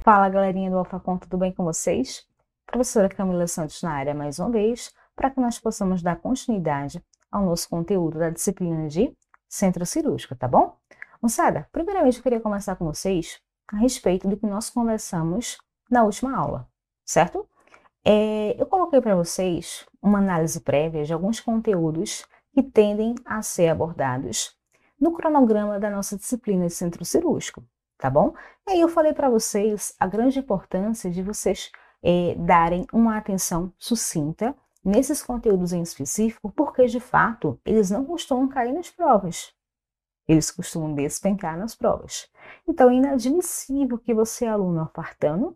Fala, galerinha do AlphaCon, tudo bem com vocês? Professora Camila Santos na área mais uma vez, para que nós possamos dar continuidade ao nosso conteúdo da disciplina de Centro Cirúrgico, tá bom? Moçada, primeiramente eu queria conversar com vocês a respeito do que nós conversamos na última aula, certo? Eu coloquei para vocês uma análise prévia de alguns conteúdos que tendem a ser abordados no cronograma da nossa disciplina de Centro Cirúrgico, tá bom? E aí eu falei para vocês a grande importância de vocês darem uma atenção sucinta nesses conteúdos em específico, porque de fato eles não costumam cair nas provas, eles costumam despencar nas provas. Então é inadmissível que você, aluno alfartano,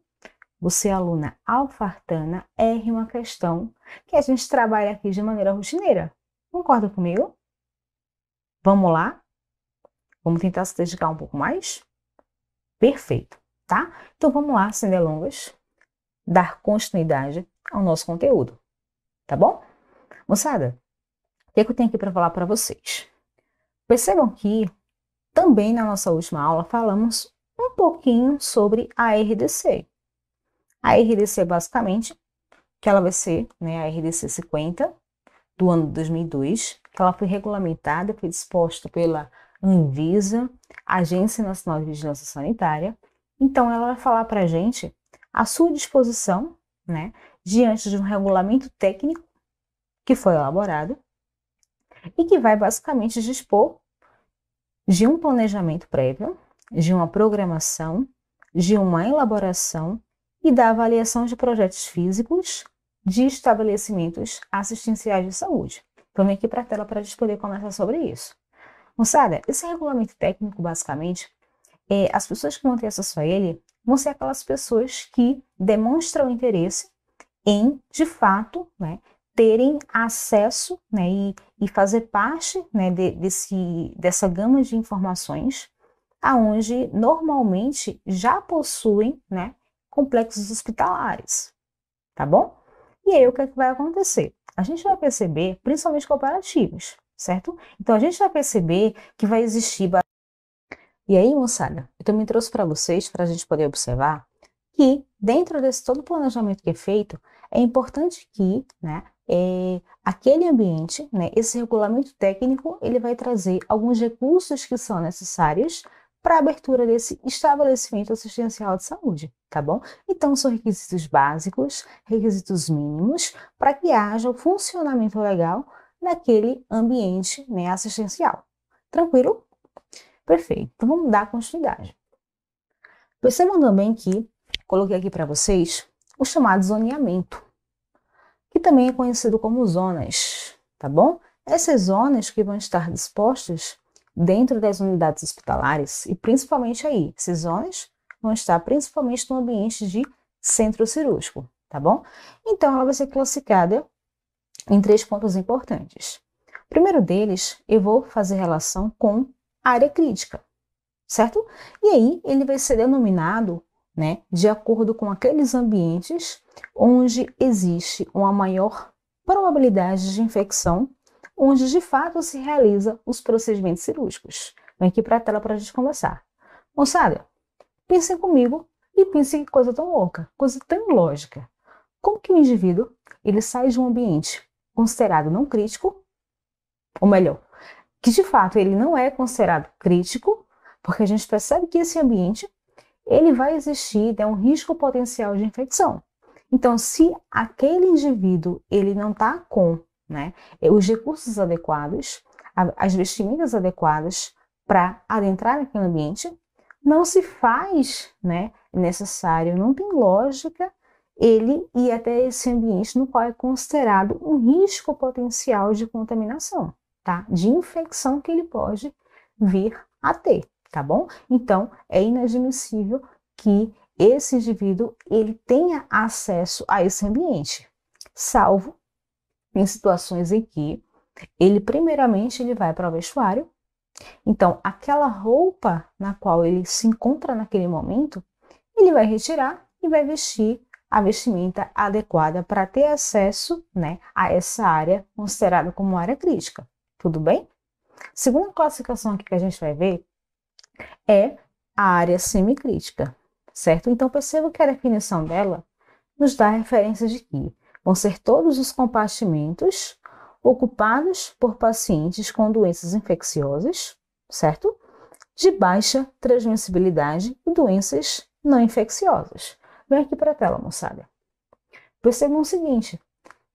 você, aluna alfartana, erre uma questão que a gente trabalha aqui de maneira rotineira. Concorda comigo? Vamos lá? Vamos tentar se dedicar um pouco mais? Perfeito, tá? Então vamos lá, sem delongas, dar continuidade ao nosso conteúdo, tá bom? Moçada, o que eu tenho aqui para falar para vocês? Percebam que também na nossa última aula falamos um pouquinho sobre a RDC. A RDC basicamente, que ela vai ser, né, a RDC 50 do ano de 2002, que ela foi regulamentada, foi disposta pela Anvisa, Agência Nacional de Vigilância Sanitária. Então, ela vai falar para a gente a sua disposição, né, diante de um regulamento técnico que foi elaborado e que vai basicamente dispor de um planejamento prévio, de uma programação, de uma elaboração e da avaliação de projetos físicos de estabelecimentos assistenciais de saúde. Vamos aqui para a tela para a gente poder conversar sobre isso. Moçada, esse regulamento técnico, basicamente, as pessoas que vão ter acesso a ele vão ser aquelas pessoas que demonstram interesse em, de fato, né, terem acesso, né, e fazer parte, né, dessa gama de informações, aonde normalmente já possuem, né, complexos hospitalares, tá bom? E aí o que é que vai acontecer? A gente vai perceber, principalmente cooperativos, certo? Então a gente vai perceber que vai existir. E aí, moçada, eu também trouxe para vocês, para a gente poder observar, que dentro desse todo planejamento que é feito, é importante que, né, aquele ambiente, né, esse regulamento técnico, ele vai trazer alguns recursos que são necessários para a abertura desse estabelecimento assistencial de saúde, tá bom? Então, são requisitos básicos, requisitos mínimos, para que haja o funcionamento legal naquele ambiente, né, assistencial. Tranquilo? Perfeito. Então, vamos dar continuidade. Percebam também que coloquei aqui para vocês o chamado zoneamento, que também é conhecido como zonas, tá bom? Essas zonas que vão estar dispostas dentro das unidades hospitalares e principalmente aí, essas zonas vão estar principalmente no ambiente de centro cirúrgico, tá bom? Então, ela vai ser classificada em 3 pontos importantes. O primeiro deles, eu vou fazer relação com a área crítica, certo? E aí, ele vai ser denominado, né, de acordo com aqueles ambientes onde existe uma maior probabilidade de infecção, onde de fato se realiza os procedimentos cirúrgicos. Vem aqui para a tela para a gente conversar. Moçada, pensem comigo e pensem que coisa tão louca, coisa tão ilógica. Como que o indivíduo ele sai de um ambiente considerado não crítico, ou melhor, que de fato ele não é considerado crítico, porque a gente percebe que esse ambiente ele vai existir, um risco potencial de infecção. Então, se aquele indivíduo ele não está com, né, os recursos adequados, as vestimentas adequadas para adentrar naquele ambiente, não se faz, né, necessário, não tem lógica ele ir até esse ambiente no qual é considerado um risco potencial de contaminação, tá? De infecção que ele pode vir a ter, tá bom? Então, é inadmissível que esse indivíduo ele tenha acesso a esse ambiente, salvo em situações em que ele primeiramente ele vai para o vestuário. Então, aquela roupa na qual ele se encontra naquele momento, ele vai retirar e vai vestir a vestimenta adequada para ter acesso, né, a essa área considerada como área crítica. Tudo bem? Segunda classificação aqui que a gente vai ver é a área semicrítica, certo? Então, perceba que a definição dela nos dá referência de que vão ser todos os compartimentos ocupados por pacientes com doenças infecciosas, certo? De baixa transmissibilidade e doenças não infecciosas. Vem aqui para a tela, moçada. Percebam o seguinte,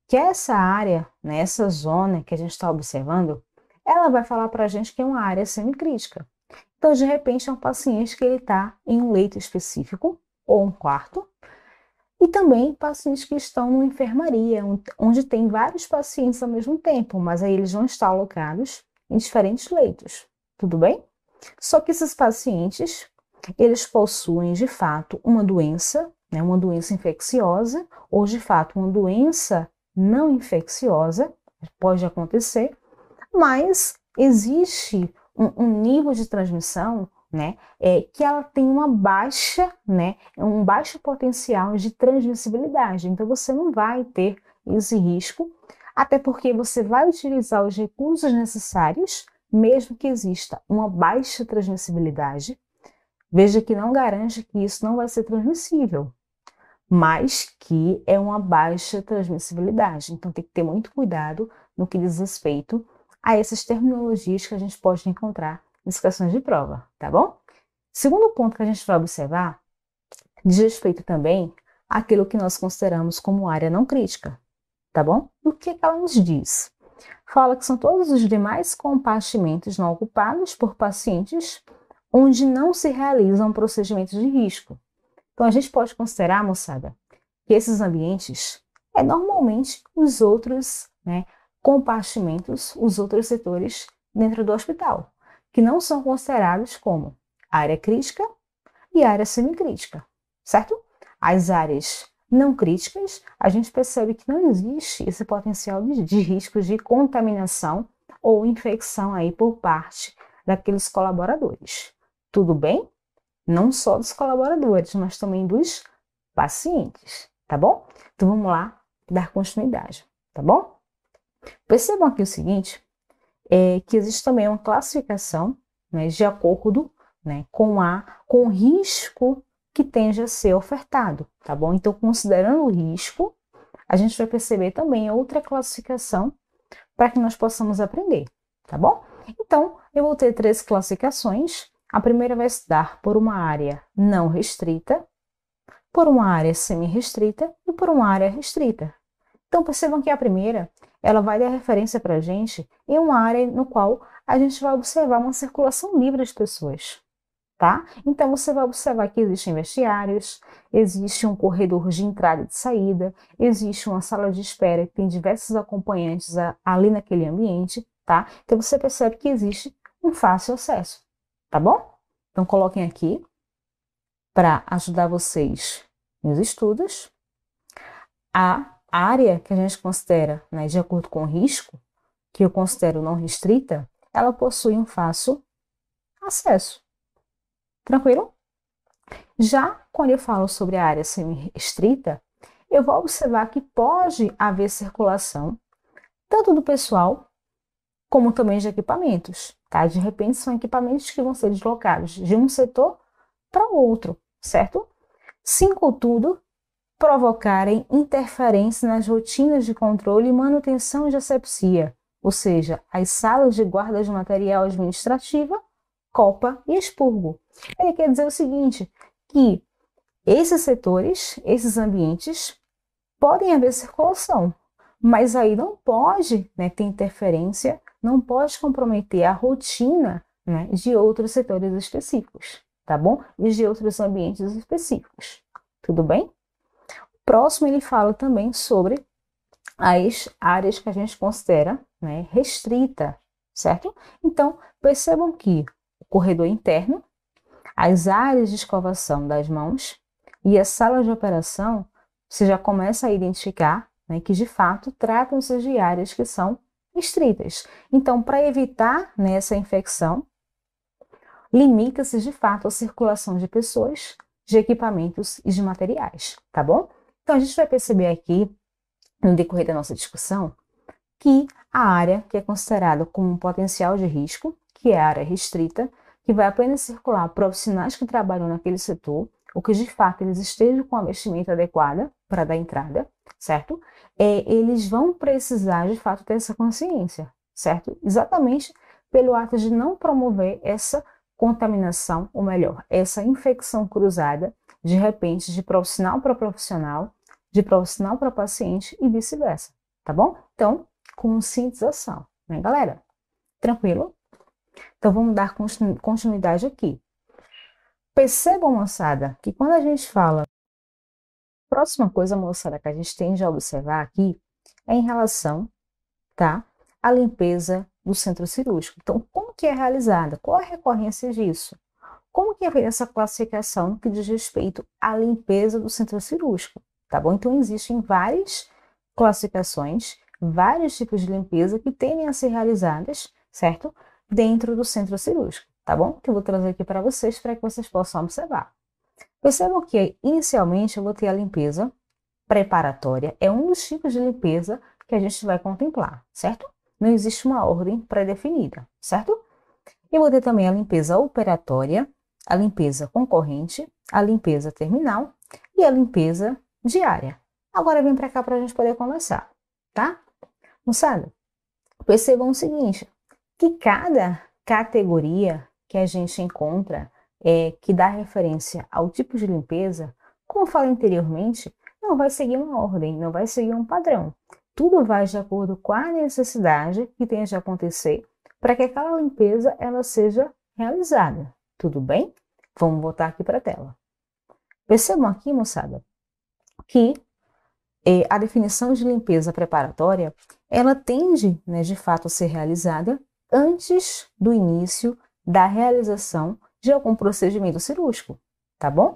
que essa área, né, essa zona que a gente está observando, ela vai falar para a gente que é uma área semicrítica. Então, de repente, é um paciente que ele está em um leito específico, ou um quarto, e também pacientes que estão numa enfermaria, onde tem vários pacientes ao mesmo tempo, mas aí eles vão estar alocados em diferentes leitos, tudo bem? Só que esses pacientes, eles possuem, de fato, uma doença, né, uma doença infecciosa, ou, de fato, uma doença não infecciosa, pode acontecer, mas existe um nível de transmissão, né, que ela tem uma baixa, né, um baixo potencial de transmissibilidade. Então, você não vai ter esse risco, até porque você vai utilizar os recursos necessários, mesmo que exista uma baixa transmissibilidade. Veja que não garante que isso não vai ser transmissível, mas que é uma baixa transmissibilidade. Então, tem que ter muito cuidado no que diz respeito a essas terminologias que a gente pode encontrar nas questões de prova, tá bom? Segundo ponto que a gente vai observar, diz respeito também àquilo que nós consideramos como área não crítica, tá bom? O que ela nos diz? Fala que são todos os demais compartimentos não ocupados por pacientes onde não se realizam procedimentos de risco. Então, a gente pode considerar, moçada, que esses ambientes normalmente os outros, né, compartimentos, os outros setores dentro do hospital, que não são considerados como área crítica e área semicrítica, certo? As áreas não críticas, a gente percebe que não existe esse potencial de risco de contaminação ou infecção aí por parte daqueles colaboradores. Tudo bem? Não só dos colaboradores, mas também dos pacientes, tá bom? Então vamos lá dar continuidade, tá bom? Percebam aqui o seguinte, que existe também uma classificação, né, de acordo, né, com o risco que tende a ser ofertado, tá bom? Então, considerando o risco, a gente vai perceber também outra classificação para que nós possamos aprender, tá bom? Então, eu vou ter 3 classificações. A primeira vai se dar por uma área não restrita, por uma área semi-restrita e por uma área restrita. Então, percebam que a primeira, ela vai dar referência para a gente em uma área no qual a gente vai observar uma circulação livre de pessoas, tá? Então, você vai observar que existem vestiários, existe um corredor de entrada e de saída, existe uma sala de espera que tem diversos acompanhantes ali naquele ambiente, tá? Então, você percebe que existe um fácil acesso, tá bom? Então, coloquem aqui para ajudar vocês nos estudos. A área que a gente considera, né, de acordo com o risco, que eu considero não restrita, ela possui um fácil acesso. Tranquilo? Já quando eu falo sobre a área semi-restrita, eu vou observar que pode haver circulação tanto do pessoal como também de equipamentos, tá? De repente são equipamentos que vão ser deslocados de um setor para o outro, certo? Sem, contudo, provocarem interferência nas rotinas de controle e manutenção de asepsia, ou seja, as salas de guarda de material administrativa, copa e expurgo. Ele quer dizer o seguinte, que esses setores, esses ambientes, podem haver circulação, mas aí não pode, né, ter interferência, não pode comprometer a rotina, né, de outros setores específicos, tá bom? E de outros ambientes específicos. Tudo bem? Próximo, ele fala também sobre as áreas que a gente considera, né, restrita, certo? Então, percebam que o corredor interno, as áreas de escovação das mãos e a sala de operação, você já começa a identificar, né, que de fato tratam-se de áreas que são restritas. Então, para evitar, né, essa infecção, limita-se de fato a circulação de pessoas, de equipamentos e de materiais, tá bom? Então, a gente vai perceber aqui, no decorrer da nossa discussão, que a área que é considerada como um potencial de risco, que é a área restrita, que vai apenas circular profissionais que trabalham naquele setor, ou que de fato eles estejam com a vestimenta adequada para dar entrada, certo? Eles vão precisar de fato ter essa consciência, certo? Exatamente pelo ato de não promover essa contaminação, ou melhor, essa infecção cruzada, de repente, de profissional para profissional, de profissional para paciente e vice-versa, tá bom? Então, conscientização, né, galera? Tranquilo? Então, vamos dar continuidade aqui. Percebam, moçada, que quando a gente fala, a próxima coisa, moçada, que a gente tem de observar aqui é em relação, tá, à limpeza do centro cirúrgico. Então, como que é realizada? Qual a recorrência disso? Como que é essa classificação que diz respeito à limpeza do centro cirúrgico? Tá bom? Então, existem várias classificações, vários tipos de limpeza que tendem a ser realizadas, certo? Dentro do centro cirúrgico, tá bom? Que eu vou trazer aqui para vocês que vocês possam observar. Percebam que, inicialmente, eu vou ter a limpeza preparatória. É um dos tipos de limpeza que a gente vai contemplar, certo? Não existe uma ordem pré-definida, certo? Eu vou ter também a limpeza operatória, a limpeza concorrente, a limpeza terminal e a limpeza diária. Agora vem para cá para a gente poder conversar, tá? Moçada, percebam o seguinte, que cada categoria que a gente encontra que dá referência ao tipo de limpeza, como eu falei anteriormente, não vai seguir uma ordem, não vai seguir um padrão. Tudo vai de acordo com a necessidade que tenha de acontecer para que aquela limpeza ela seja realizada. Tudo bem? Vamos voltar aqui para a tela. Percebam aqui, moçada, que a definição de limpeza preparatória, ela tende, né, de fato, a ser realizada antes do início da realização de algum procedimento cirúrgico, tá bom?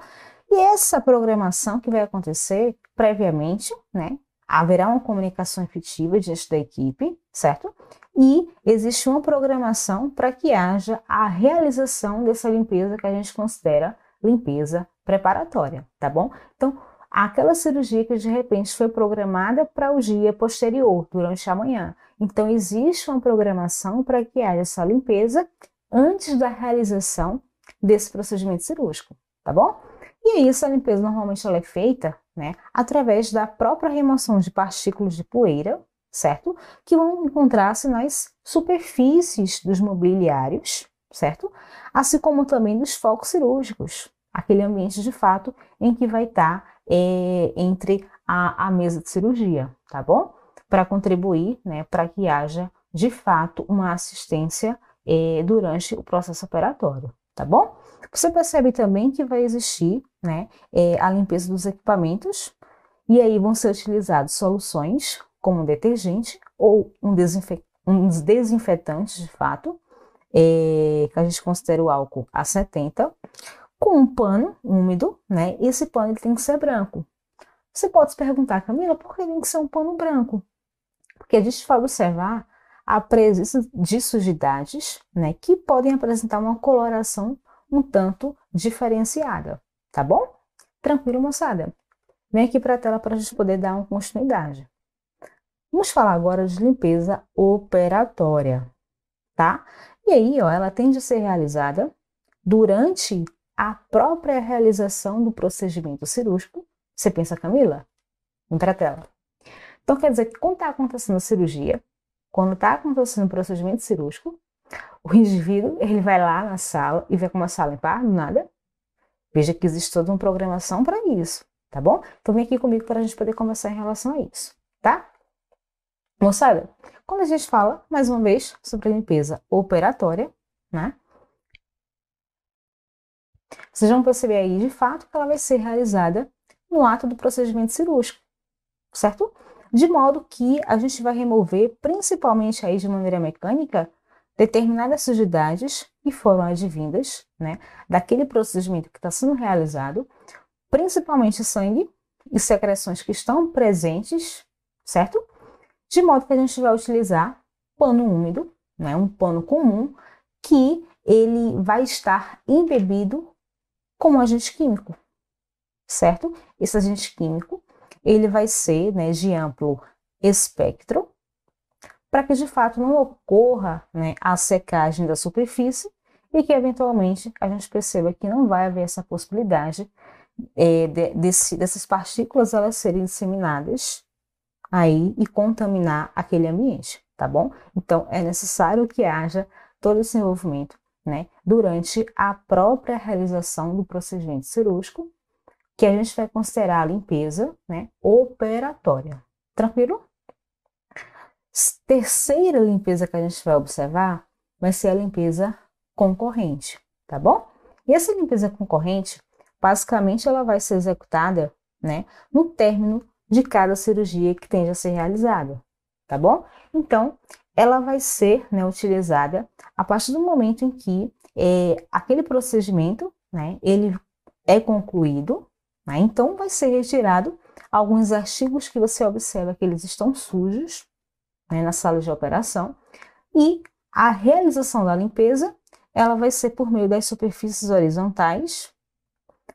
E essa programação que vai acontecer previamente, né, haverá uma comunicação efetiva diante da equipe, certo? E existe uma programação para que haja a realização dessa limpeza que a gente considera limpeza preparatória, tá bom? Então, aquela cirurgia que de repente foi programada para o dia posterior, durante a manhã. Então, existe uma programação para que haja essa limpeza antes da realização desse procedimento cirúrgico, tá bom? E aí, essa limpeza normalmente ela é feita, né, através da própria remoção de partículas de poeira, certo? Que vão encontrar-se nas superfícies dos mobiliários, certo? Assim como também dos focos cirúrgicos, aquele ambiente de fato em que vai estar entre a mesa de cirurgia, tá bom? Para contribuir, né, para que haja de fato uma assistência durante o processo operatório, tá bom? Você percebe também que vai existir, né, a limpeza dos equipamentos, e aí vão ser utilizadas soluções como um detergente ou uns desinfetantes, de fato, que a gente considera o álcool A70, com um pano úmido, né? E esse pano ele tem que ser branco. Você pode se perguntar, Camila, por que tem que ser um pano branco? Porque a gente vai observar a presença de sujidades, né, que podem apresentar uma coloração um tanto diferenciada, tá bom? Tranquilo, moçada? Vem aqui para a tela para a gente poder dar uma continuidade. Vamos falar agora de limpeza operatória, tá? E aí, ó, ela tende a ser realizada durante a própria realização do procedimento cirúrgico. Você pensa, Camila? Vem para a tela. Então, quer dizer que quando está acontecendo a cirurgia, quando está acontecendo o procedimento cirúrgico, o indivíduo ele vai lá na sala e vai começar a limpar do nada. Veja que existe toda uma programação para isso, tá bom? Então, vem aqui comigo para a gente poder conversar em relação a isso, tá? Moçada, quando a gente fala, mais uma vez, sobre a limpeza operatória, né? Vocês vão perceber aí, de fato, que ela vai ser realizada no ato do procedimento cirúrgico, certo? De modo que a gente vai remover, principalmente aí de maneira mecânica, determinadas sujidades que foram advindas, né, daquele procedimento que está sendo realizado, principalmente sangue e secreções que estão presentes, certo? De modo que a gente vai utilizar pano úmido, né, um pano comum, que ele vai estar embebido com um agente químico, certo? Esse agente químico, ele vai ser, né, de amplo espectro, para que de fato não ocorra, né, a secagem da superfície e que eventualmente a gente perceba que não vai haver essa possibilidade dessas partículas elas serem disseminadas aí e contaminar aquele ambiente, tá bom? Então, é necessário que haja todo esse envolvimento, né, durante a própria realização do procedimento cirúrgico, que a gente vai considerar a limpeza, né, operatória. Tranquilo? Terceira limpeza que a gente vai observar vai ser a limpeza concorrente, tá bom? E essa limpeza concorrente, basicamente, ela vai ser executada, né, no término de cada cirurgia que tende a ser realizada, tá bom? Então, ela vai ser, né, utilizada a partir do momento em que aquele procedimento, né, ele é concluído, né, então vai ser retirado alguns artigos que você observa que eles estão sujos, né, na sala de operação, e a realização da limpeza, ela vai ser por meio das superfícies horizontais,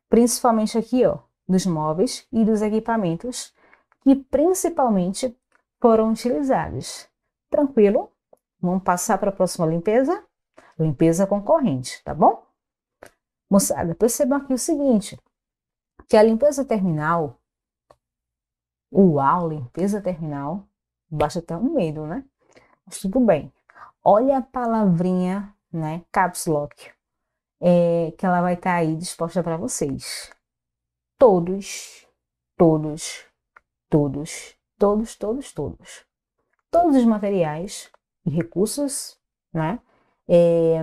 principalmente aqui, ó, dos móveis e dos equipamentos que principalmente foram utilizados. Tranquilo? Vamos passar para a próxima limpeza? Limpeza concorrente, tá bom? Moçada, percebam aqui o seguinte, que a limpeza terminal, limpeza terminal, baixa até um medo, né? Mas tudo bem. Olha a palavrinha, né, caps lock, que ela vai estar aí disposta para vocês. Todos, todos, todos, todos, todos, todos. Todos os materiais e recursos, né,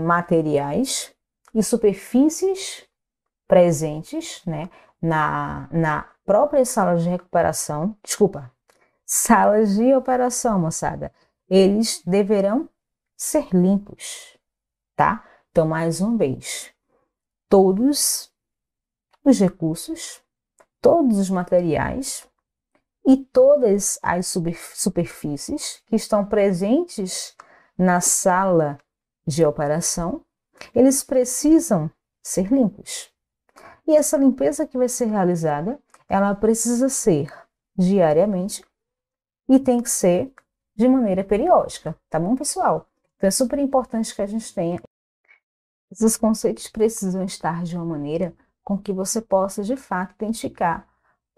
materiais e superfícies presentes, né, na própria sala de recuperação, salas de operação, moçada, eles deverão ser limpos, tá? Então, mais uma vez, todos os recursos, todos os materiais e todas as superfícies que estão presentes na sala de operação, eles precisam ser limpos. E essa limpeza que vai ser realizada, ela precisa ser diariamente e tem que ser de maneira periódica, tá bom, pessoal? Então é super importante que a gente tenha. Esses conceitos precisam estar de uma maneira com que você possa, de fato, identificar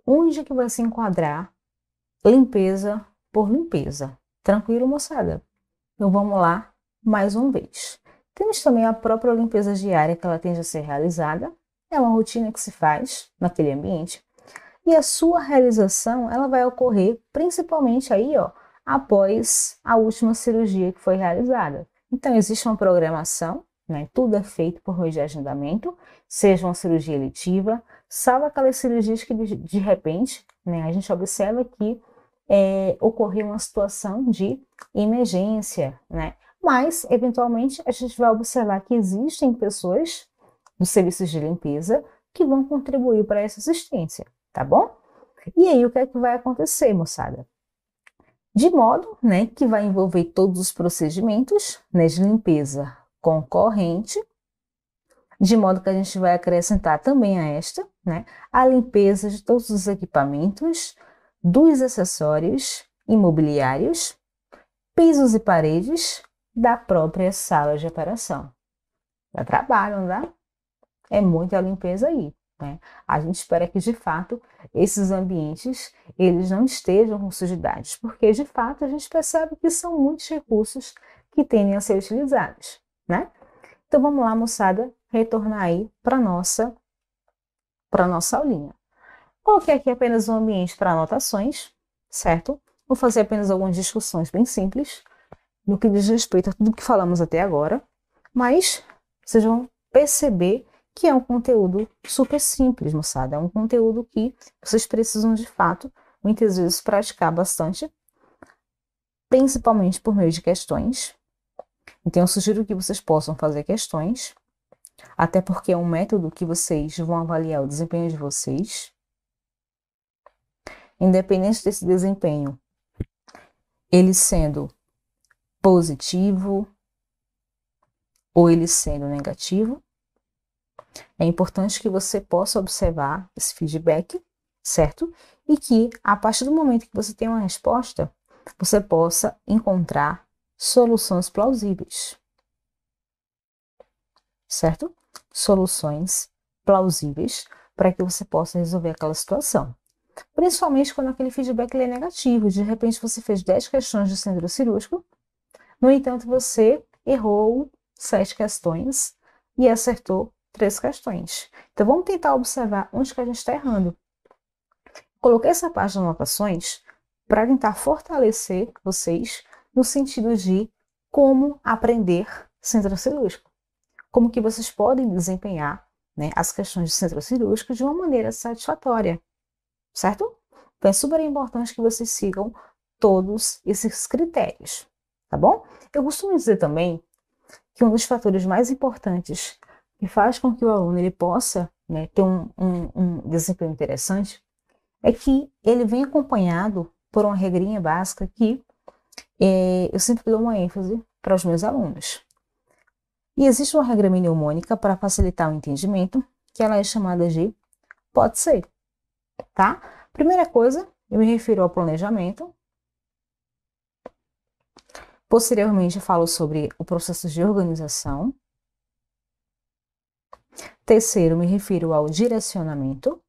onde que vai se enquadrar limpeza por limpeza. Tranquilo, moçada? Então vamos lá, mais uma vez. Temos também a própria limpeza diária que ela tende a ser realizada. É uma rotina que se faz naquele ambiente. E a sua realização, ela vai ocorrer principalmente aí, ó, após a última cirurgia que foi realizada. Então, existe uma programação, né? Tudo é feito por meio de agendamento, seja uma cirurgia eletiva, salvo aquelas cirurgias que de repente, né, a gente observa que ocorreu uma situação de emergência, né? Mas, eventualmente, a gente vai observar que existem pessoas dos serviços de limpeza que vão contribuir para essa assistência, tá bom? E aí, o que é que vai acontecer, moçada? De modo, né, que vai envolver todos os procedimentos, né, de limpeza concorrente, de modo que a gente vai acrescentar também a esta, né, a limpeza de todos os equipamentos, dos acessórios imobiliários, pisos e paredes da própria sala de operação. Dá trabalho, não dá? É muita limpeza aí, né? A gente espera que, de fato, esses ambientes, eles não estejam com sujidades, porque, de fato, a gente percebe que são muitos recursos que tendem a ser utilizados, né? Então, vamos lá, moçada, retornar aí para nossa aulinha. Coloquei aqui apenas um ambiente para anotações, certo? Vou fazer apenas algumas discussões bem simples no que diz respeito a tudo que falamos até agora, mas vocês vão perceber que é um conteúdo super simples, moçada. É um conteúdo que vocês precisam, de fato, muitas vezes praticar bastante, principalmente por meio de questões. Então, eu sugiro que vocês possam fazer questões, até porque é um método que vocês vão avaliar o desempenho de vocês. Independente desse desempenho, ele sendo positivo ou ele sendo negativo, é importante que você possa observar esse feedback, certo? E que, a partir do momento que você tem uma resposta, você possa encontrar soluções plausíveis, certo? Soluções plausíveis para que você possa resolver aquela situação. Principalmente quando aquele feedback ele é negativo. De repente você fez 10 questões de centro cirúrgico, no entanto você errou 7 questões e acertou 3 questões. Então vamos tentar observar onde que a gente está errando. Coloquei essa parte de anotações para tentar fortalecer vocês no sentido de como aprender centro cirúrgico. Como que vocês podem desempenhar, né, as questões de centro cirúrgico de uma maneira satisfatória, certo? Então é super importante que vocês sigam todos esses critérios, tá bom? Eu costumo dizer também que um dos fatores mais importantes que faz com que o aluno ele possa, né, ter um desempenho interessante é que ele vem acompanhado por uma regrinha básica que eu sempre dou uma ênfase para os meus alunos. E existe uma regra mnemônica para facilitar o entendimento, que ela é chamada de pode ser, tá? Primeira coisa, eu me refiro ao planejamento. Posteriormente, eu falo sobre o processo de organização. Terceiro, me refiro ao direcionamento.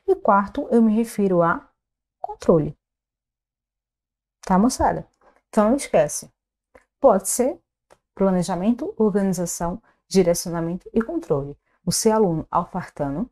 E quarto, eu me refiro a controle. Tá, moçada? Então, não esquece. Pode ser planejamento, organização, direcionamento e controle. O seu aluno alfartano,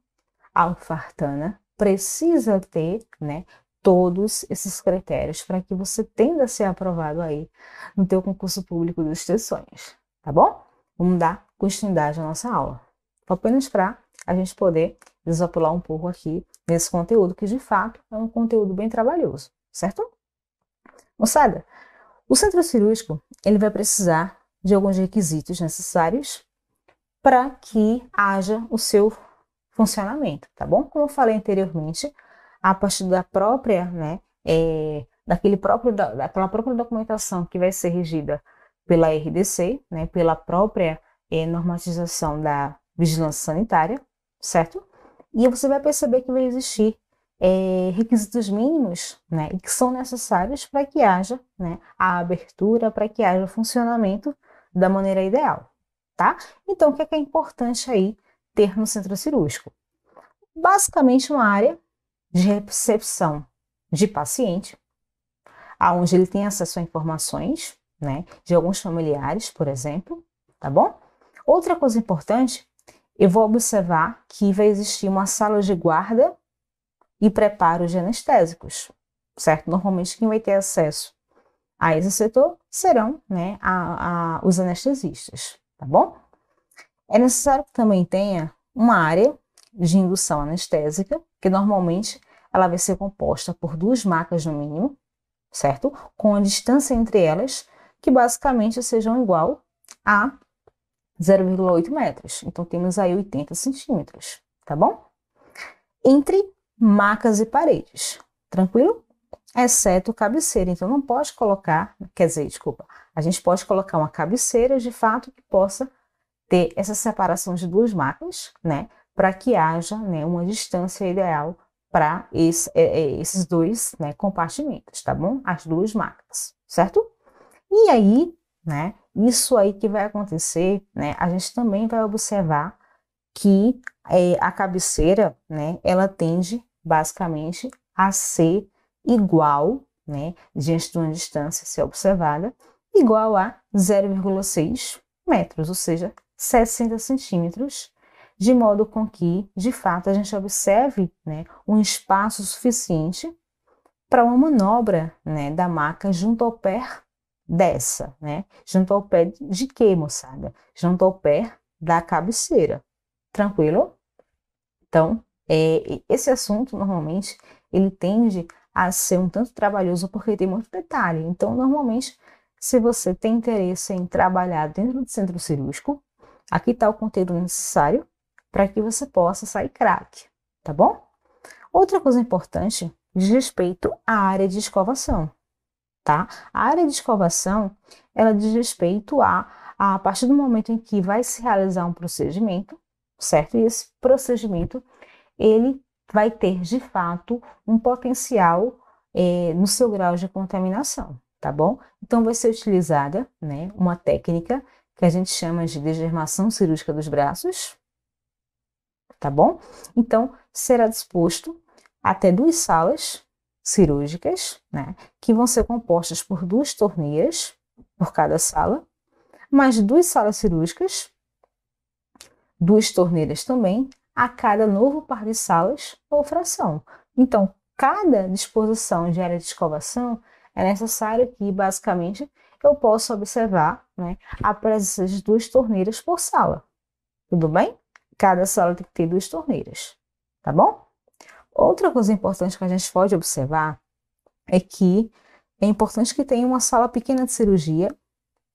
alfartana, precisa ter, né, todos esses critérios para que você tenda a ser aprovado aí no teu concurso público dos teus sonhos, tá bom? Vamos dar continuidade à nossa aula. Apenas para a gente poder desopilar um pouco aqui nesse conteúdo, que de fato é um conteúdo bem trabalhoso, certo? Moçada, o centro cirúrgico ele vai precisar de alguns requisitos necessários para que haja o seu funcionamento, tá bom? Como eu falei anteriormente, a partir da própria, né, daquela própria documentação que vai ser regida pela RDC, né, pela própria normatização da vigilância sanitária, certo? E você vai perceber que vai existir requisitos mínimos, né, que são necessários para que haja, né, a abertura, para que haja o funcionamento da maneira ideal, tá? Então, o que é importante aí ter no centro cirúrgico? Basicamente, uma área de recepção de paciente, aonde ele tem acesso a informações, né, de alguns familiares, por exemplo, tá bom? Outra coisa importante, eu vou observar que vai existir uma sala de guarda e preparo de anestésicos, certo? Normalmente quem vai ter acesso a esse setor serão, né, os anestesistas, tá bom? É necessário que também tenha uma área de indução anestésica, que normalmente ela vai ser composta por 2 macas no mínimo, certo? Com a distância entre elas, que basicamente sejam igual a 0,8 metros. Então, temos aí 80 centímetros, tá bom? Entre macas e paredes, tranquilo? Exceto cabeceira. Então, não pode colocar, a gente pode colocar uma cabeceira, de fato, que possa ter essa separação de 2 macas, né? Para que haja, né, uma distância ideal para esses 2, né, compartimentos, tá bom? As 2 macas, certo? E aí, né, isso aí que vai acontecer, né, a gente também vai observar que a cabeceira, né, ela tende basicamente a ser igual, né, diante de uma distância a ser observada, igual a 0,6 metros, ou seja, 60 centímetros, de modo com que, de fato, a gente observe, né, um espaço suficiente para uma manobra, né, da maca junto ao pé dessa, né? Junto ao pé de quê, moçada? Junto ao pé da cabeceira. Tranquilo? Então, esse assunto, normalmente, ele tende a ser um tanto trabalhoso porque tem muito detalhe. Então, normalmente, se você tem interesse em trabalhar dentro do centro cirúrgico, aqui está o conteúdo necessário para que você possa sair craque, tá bom? Outra coisa importante diz respeito à área de escovação, tá? A área de escovação, ela diz respeito a partir do momento em que vai se realizar um procedimento, certo? E esse procedimento, ele vai ter, de fato, um potencial no seu grau de contaminação, tá bom? Então, vai ser utilizada, né, uma técnica que a gente chama de desdermação cirúrgica dos braços, tá bom? Então, será disposto até 2 salas cirúrgicas, né, que vão ser compostas por 2 torneiras por cada sala, mais 2 salas cirúrgicas, 2 torneiras também, a cada novo par de salas ou fração. Então, cada disposição de área de escovação é necessário que, basicamente, eu possa observar, né, a presença de 2 torneiras por sala. Tudo bem? Cada sala tem que ter 2 torneiras, tá bom? Outra coisa importante que a gente pode observar é que é importante que tenha uma sala pequena de cirurgia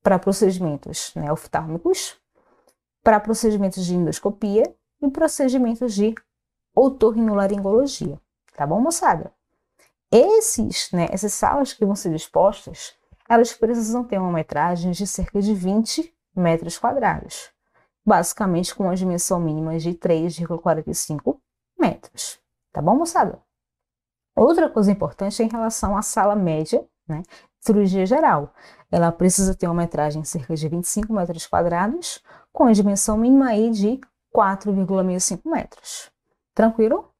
para procedimentos, né, oftálmicos, para procedimentos de endoscopia e procedimentos de otorrinolaringologia, tá bom, moçada? Essas salas que vão ser dispostas, elas precisam ter uma metragem de cerca de 20 metros quadrados, basicamente com uma dimensão mínima de 3,45 metros, tá bom, moçada? Outra coisa importante é em relação à sala média, né, cirurgia geral. Ela precisa ter uma metragem de cerca de 25 metros quadrados, com a dimensão mínima aí de 4,65 metros. Tranquilo?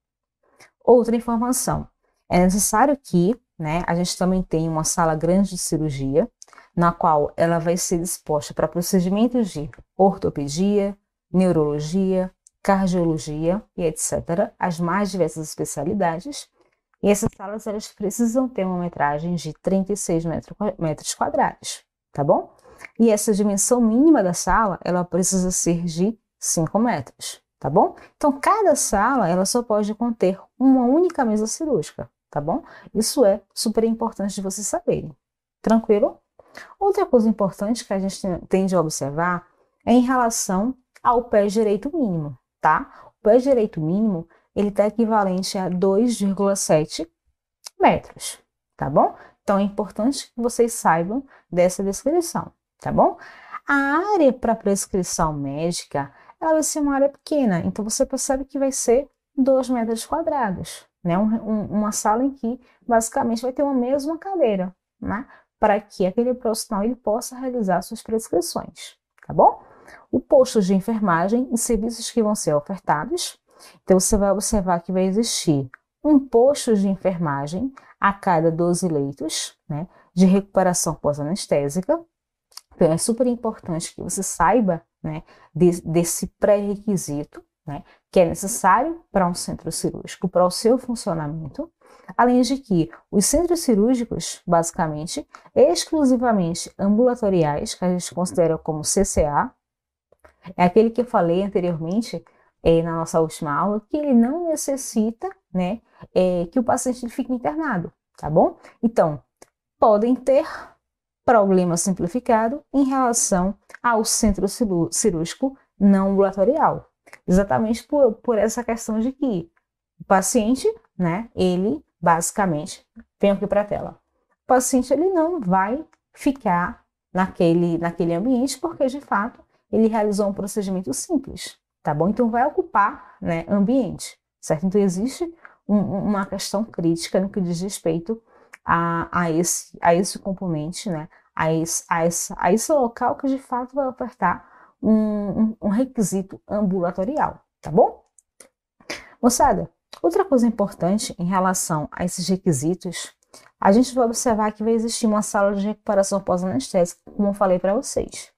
Outra informação. É necessário que, né, a gente também tenha uma sala grande de cirurgia, na qual ela vai ser disposta para procedimentos de ortopedia, neurologia, cardiologia e etc., as mais diversas especialidades. E essas salas, elas precisam ter uma metragem de 36 metros quadrados, tá bom? E essa dimensão mínima da sala, ela precisa ser de 5 metros, tá bom? Então, cada sala, ela só pode conter uma única mesa cirúrgica, tá bom? Isso é super importante de vocês saberem. Tranquilo? Outra coisa importante que a gente tem de observar é em relação ao pé direito mínimo, tá? O pé direito mínimo, ele está equivalente a 2,7 metros, tá bom? Então, é importante que vocês saibam dessa descrição, tá bom? A área para prescrição médica, ela vai ser uma área pequena, então você percebe que vai ser 2 metros quadrados, né? Uma sala em que, basicamente, vai ter uma mesma cadeira, né? Para que aquele profissional ele possa realizar suas prescrições, tá bom? O posto de enfermagem e serviços que vão ser ofertados. Então, você vai observar que vai existir um posto de enfermagem a cada 12 leitos, né, de recuperação pós-anestésica. Então, é super importante que você saiba, né, desse pré-requisito, né, que é necessário para um centro cirúrgico, para o seu funcionamento. Além de que os centros cirúrgicos, basicamente, exclusivamente ambulatoriais, que a gente considera como CCA, é aquele que eu falei anteriormente, na nossa última aula, que ele não necessita, né, que o paciente fique internado, tá bom? Então, podem ter problema simplificado em relação ao centro cirúrgico não ambulatorial, exatamente por essa questão de que o paciente, né, ele basicamente, vem aqui para a tela, o paciente ele não vai ficar naquele ambiente porque, de fato, ele realizou um procedimento simples, tá bom? Então, vai ocupar, né, ambiente, certo? Então, existe uma questão crítica no que diz respeito a esse componente, né, a esse local que, de fato, vai ofertar um requisito ambulatorial, tá bom? Moçada, outra coisa importante em relação a esses requisitos, a gente vai observar que vai existir uma sala de recuperação pós-anestésica, como eu falei para vocês.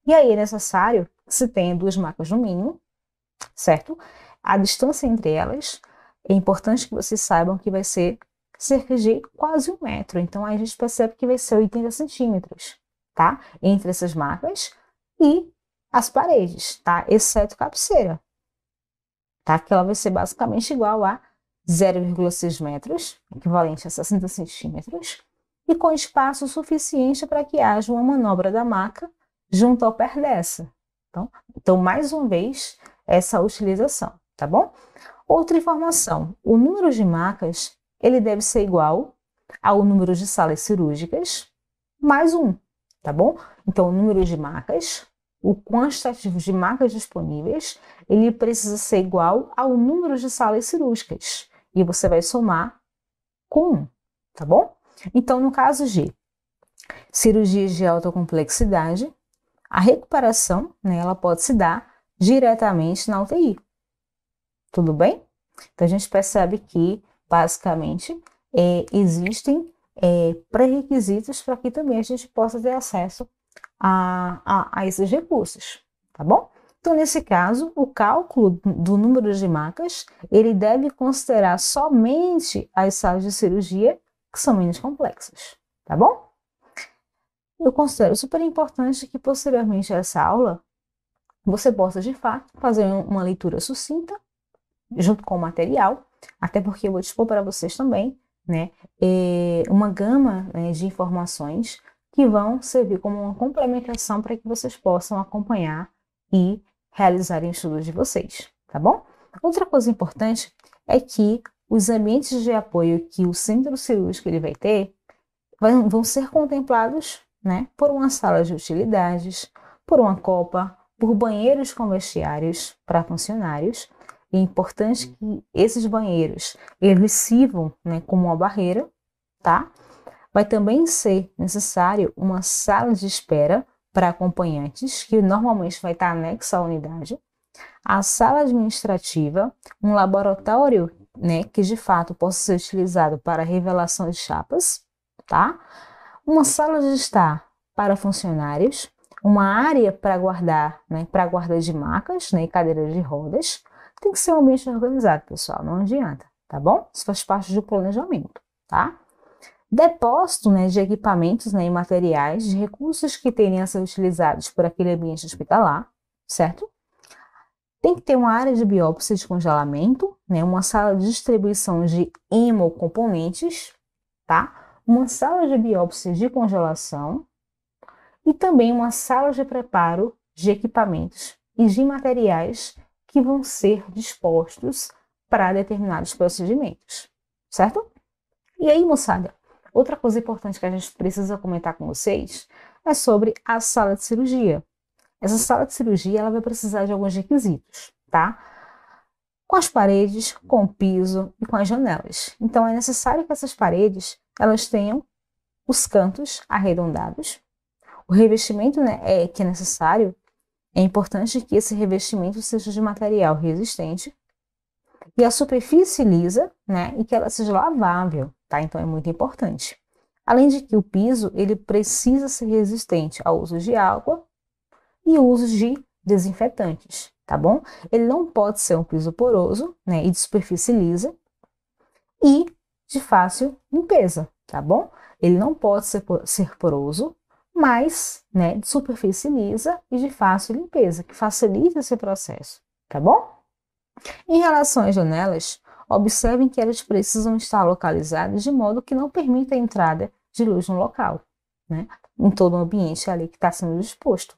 E aí é necessário que se tenha 2 macas no mínimo, certo? A distância entre elas, é importante que vocês saibam que vai ser cerca de quase 1 metro. Então, aí a gente percebe que vai ser 80 centímetros, tá? Entre essas macas e as paredes, tá? Exceto cabeceira, tá? Que ela vai ser basicamente igual a 0,6 metros, equivalente a 60 centímetros, e com espaço suficiente para que haja uma manobra da maca junto ao pé dessa. Então, mais uma vez, essa utilização, tá bom? Outra informação, o número de macas, ele deve ser igual ao número de salas cirúrgicas, mais 1, tá bom? Então, o número de macas, o quantitativo de macas disponíveis, ele precisa ser igual ao número de salas cirúrgicas. E você vai somar com 1, tá bom? Então, no caso de cirurgias de alta complexidade, A recuperação, né, ela pode se dar diretamente na UTI. Tudo bem? Então, a gente percebe que, basicamente, existem pré-requisitos para que também a gente possa ter acesso a esses recursos, tá bom? Então, nesse caso, o cálculo do número de macas, ele deve considerar somente as salas de cirurgia que são menos complexas, tá bom? Eu considero super importante que, posteriormente a essa aula, você possa, de fato, fazer uma leitura sucinta, junto com o material, até porque eu vou dispor para vocês também, né, uma gama, né, de informações que vão servir como uma complementação para que vocês possam acompanhar e realizarem o estudo de vocês, tá bom? Outra coisa importante é que os ambientes de apoio que o centro cirúrgico ele vai ter vão ser contemplados, né, por uma sala de utilidades, por uma copa, por banheiros com vestiários para funcionários. É importante que esses banheiros eles sirvam, né, como uma barreira, tá? Vai também ser necessário uma sala de espera para acompanhantes, que normalmente vai estar anexa à unidade, a sala administrativa, um laboratório, né, que de fato possa ser utilizado para revelação de chapas, tá? Uma sala de estar para funcionários, uma área para guardar, né, para guarda de macas, né, e cadeiras de rodas. Tem que ser um ambiente organizado, pessoal, não adianta, tá bom? Isso faz parte do planejamento, tá? Depósito, né, de equipamentos, né, e materiais, de recursos que tenham a ser utilizados por aquele ambiente hospitalar, certo? Tem que ter uma área de biópsia de congelamento, né, uma sala de distribuição de hemocomponentes, tá? Uma sala de biópsia de congelação e também uma sala de preparo de equipamentos e de materiais que vão ser dispostos para determinados procedimentos, certo? E aí, moçada, outra coisa importante que a gente precisa comentar com vocês é sobre a sala de cirurgia. Essa sala de cirurgia ela vai precisar de alguns requisitos, tá? Com as paredes, com o piso e com as janelas. Então, é necessário que essas paredes elas tenham os cantos arredondados. O revestimento, né, que é necessário, é importante que esse revestimento seja de material resistente e a superfície lisa, né, e que ela seja lavável, tá? Então é muito importante. Além de que o piso, ele precisa ser resistente ao uso de água e uso de desinfetantes, tá bom? Ele não pode ser um piso poroso, né, e de superfície lisa e de fácil limpeza, tá bom? Ele não pode ser poroso, mas, né, de superfície lisa e de fácil limpeza, que facilita esse processo, tá bom? Em relação às janelas, observem que elas precisam estar localizadas de modo que não permita a entrada de luz no local, né, em todo o ambiente ali que está sendo disposto.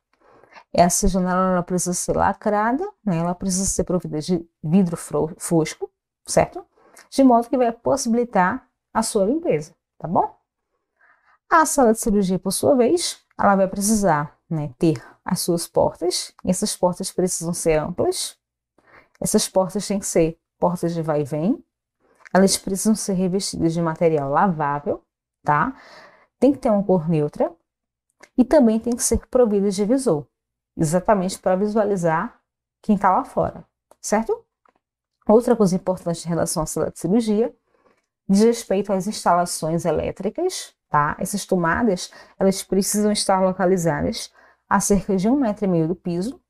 Essa janela ela precisa ser lacrada, né, ela precisa ser provida de vidro fosco, certo? De modo que vai possibilitar a sua limpeza, tá bom? A sala de cirurgia, por sua vez, ela vai precisar, né, ter as suas portas. Essas portas precisam ser amplas. Essas portas têm que ser portas de vai e vem. Elas precisam ser revestidas de material lavável, tá? Tem que ter uma cor neutra. E também tem que ser providas de visor, exatamente para visualizar quem está lá fora, certo? Outra coisa importante em relação à sala de cirurgia diz respeito às instalações elétricas, tá? Essas tomadas, elas precisam estar localizadas a cerca de 1,5 m do piso,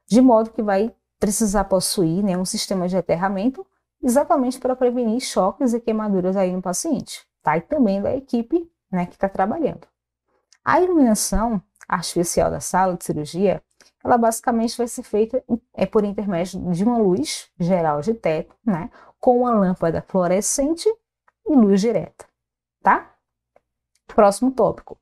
de modo que vai precisar possuir, né, um sistema de aterramento, exatamente para prevenir choques e queimaduras aí no paciente, tá? E também da equipe, né, que está trabalhando. A iluminação artificial da sala de cirurgia, ela basicamente vai ser feita por intermédio de uma luz geral de teto, né, com uma lâmpada fluorescente e luz direta, tá? Próximo tópico.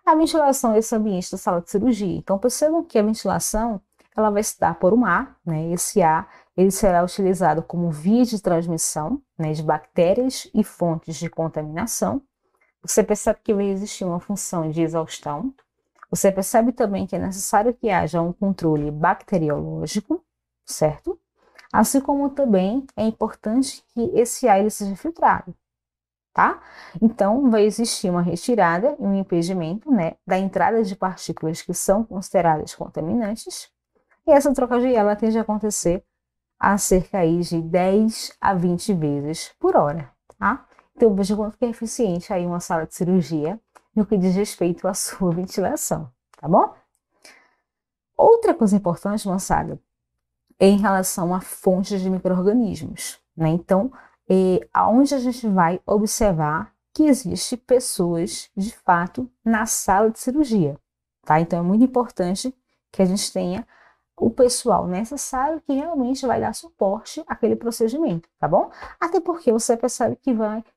A ventilação desse ambiente da sala de cirurgia. Então, percebam que a ventilação, ela vai se dar por um ar, né? Esse ar, ele será utilizado como via de transmissão, né, de bactérias e fontes de contaminação. Você percebe que vai existir uma função de exaustão. Você percebe também que é necessário que haja um controle bacteriológico, certo? Assim como também é importante que esse ar ele seja filtrado. tá? Então, vai existir uma retirada e um impedimento, né, da entrada de partículas que são consideradas contaminantes, e essa troca de ela tende a acontecer a cerca aí de 10 a 20 vezes por hora, tá? Então, veja quanto que é eficiente aí uma sala de cirurgia no que diz respeito à sua ventilação, tá bom? Outra coisa importante, moçada, é em relação a fontes de micro-organismos, né? Então, aonde a gente vai observar que existe pessoas, de fato, na sala de cirurgia, tá? Então, é muito importante que a gente tenha o pessoal necessário que realmente vai dar suporte àquele procedimento, tá bom? Até porque você percebe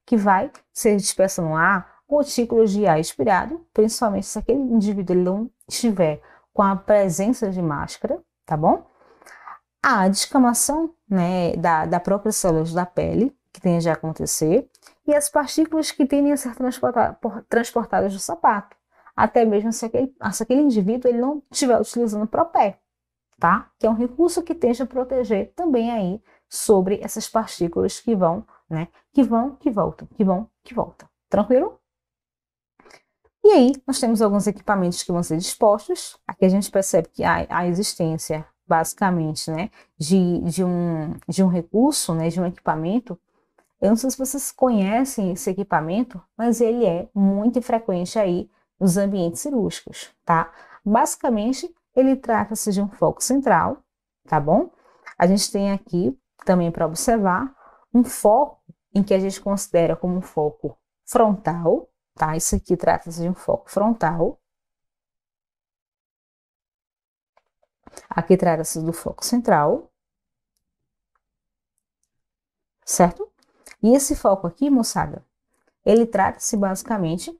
que vai ser dispersa no ar gotículas de ar expirado, principalmente se aquele indivíduo ele não estiver com a presença de máscara, tá bom? A descamação, né, da própria células da pele, que tende a acontecer, e as partículas que tendem a ser transportadas do sapato, até mesmo se aquele indivíduo ele não estiver utilizando o próprio, tá? Que é um recurso que tende a proteger também aí sobre essas partículas que vão, né, que voltam, que voltam. Tranquilo? E aí, nós temos alguns equipamentos que vão ser dispostos. Aqui a gente percebe que há a existência, basicamente, né, de um recurso, né, de um equipamento. Eu não sei se vocês conhecem esse equipamento, mas ele é muito frequente aí nos ambientes cirúrgicos, tá? Basicamente, ele trata-se de um foco central, tá bom? A gente tem aqui, também para observar, um foco em que a gente considera como um foco frontal, tá? Isso aqui trata-se de um foco frontal. Aqui trata-se do foco central, certo? E esse foco aqui, moçada, ele trata-se basicamente,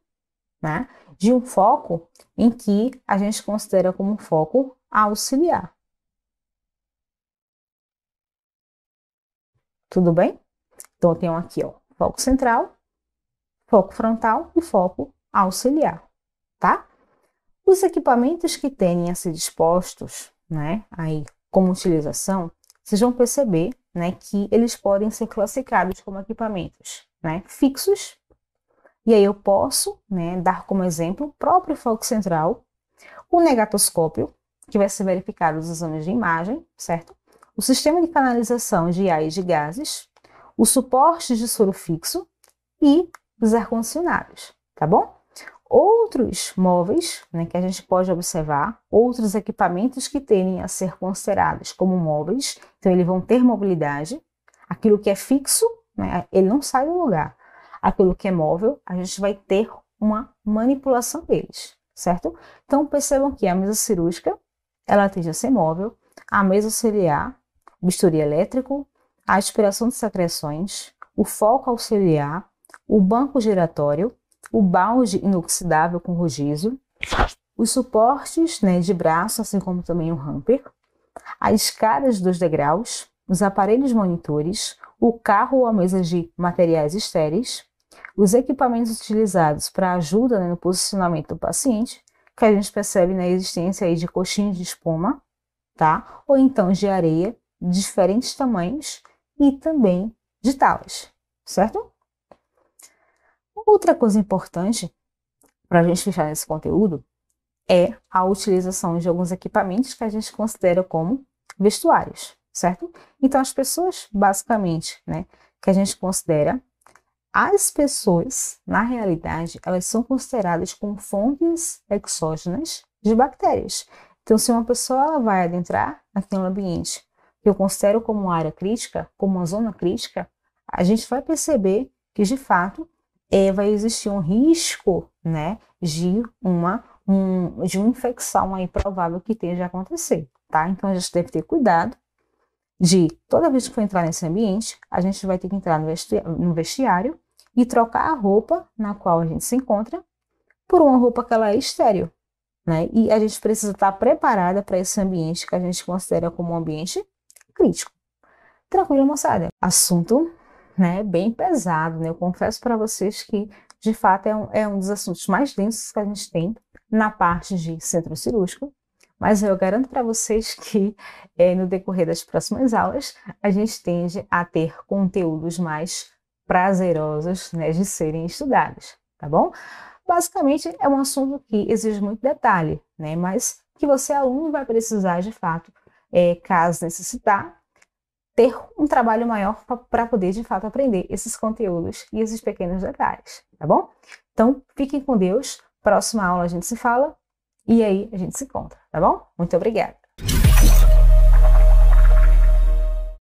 né, de um foco em que a gente considera como um foco auxiliar. Tudo bem? Então, eu tenho aqui, ó, foco central, foco frontal e foco auxiliar, tá? Os equipamentos que tendem a ser dispostos, né, aí como utilização, vocês vão perceber, né, que eles podem ser classificados como equipamentos, né, fixos. E aí eu posso, né, dar como exemplo o próprio foco central, o negatoscópio, que vai ser verificado nos exames de imagem, certo? O sistema de canalização de ar e de gases, o suporte de soro fixo e os ar-condicionados, tá bom? Outros móveis, né, que a gente pode observar, outros equipamentos que tendem a ser considerados como móveis, então eles vão ter mobilidade. Aquilo que é fixo, né, ele não sai do lugar. Aquilo que é móvel, a gente vai ter uma manipulação deles, certo? Então percebam que a mesa cirúrgica, ela tende a ser móvel, a mesa auxiliar, o bisturi elétrico, a aspiração de secreções, o foco auxiliar, o banco giratório, o balde inoxidável com rodízio, os suportes, né, de braço, assim como também o hamper, as escadas dos degraus, os aparelhos monitores, o carro ou a mesa de materiais estéreis, os equipamentos utilizados para ajuda, né, no posicionamento do paciente, que a gente percebe na existência aí de coxinhas de espuma, tá? Ou então de areia de diferentes tamanhos e também de talas, certo? Outra coisa importante para a gente fechar nesse conteúdo é a utilização de alguns equipamentos que a gente considera como vestuários, certo? Então, as pessoas, basicamente, né, que a gente considera, as pessoas, na realidade, elas são consideradas como fontes exógenas de bactérias. Então, se uma pessoa ela vai adentrar naquele ambiente que eu considero como uma área crítica, como uma zona crítica, a gente vai perceber que, de fato, vai existir um risco, né, de uma infecção aí provável que esteja a acontecer, tá? Então, a gente deve ter cuidado de, toda vez que for entrar nesse ambiente, a gente vai ter que entrar no vestiário e trocar a roupa na qual a gente se encontra por uma roupa que ela é estéril, né? E a gente precisa estar preparada para esse ambiente que a gente considera como um ambiente crítico. Tranquilo, moçada? Assunto, né, bem pesado, né? Eu confesso para vocês que, de fato, é um dos assuntos mais densos que a gente tem na parte de centro cirúrgico, mas eu garanto para vocês que no decorrer das próximas aulas a gente tende a ter conteúdos mais prazerosas, né, de serem estudadas, tá bom? Basicamente, é um assunto que exige muito detalhe, né, mas que você, aluno, vai precisar, de fato, caso necessitar, ter um trabalho maior para poder, de fato, aprender esses conteúdos e esses pequenos detalhes, tá bom? Então, fiquem com Deus. Próxima aula a gente se fala e aí a gente se encontra, tá bom? Muito obrigada.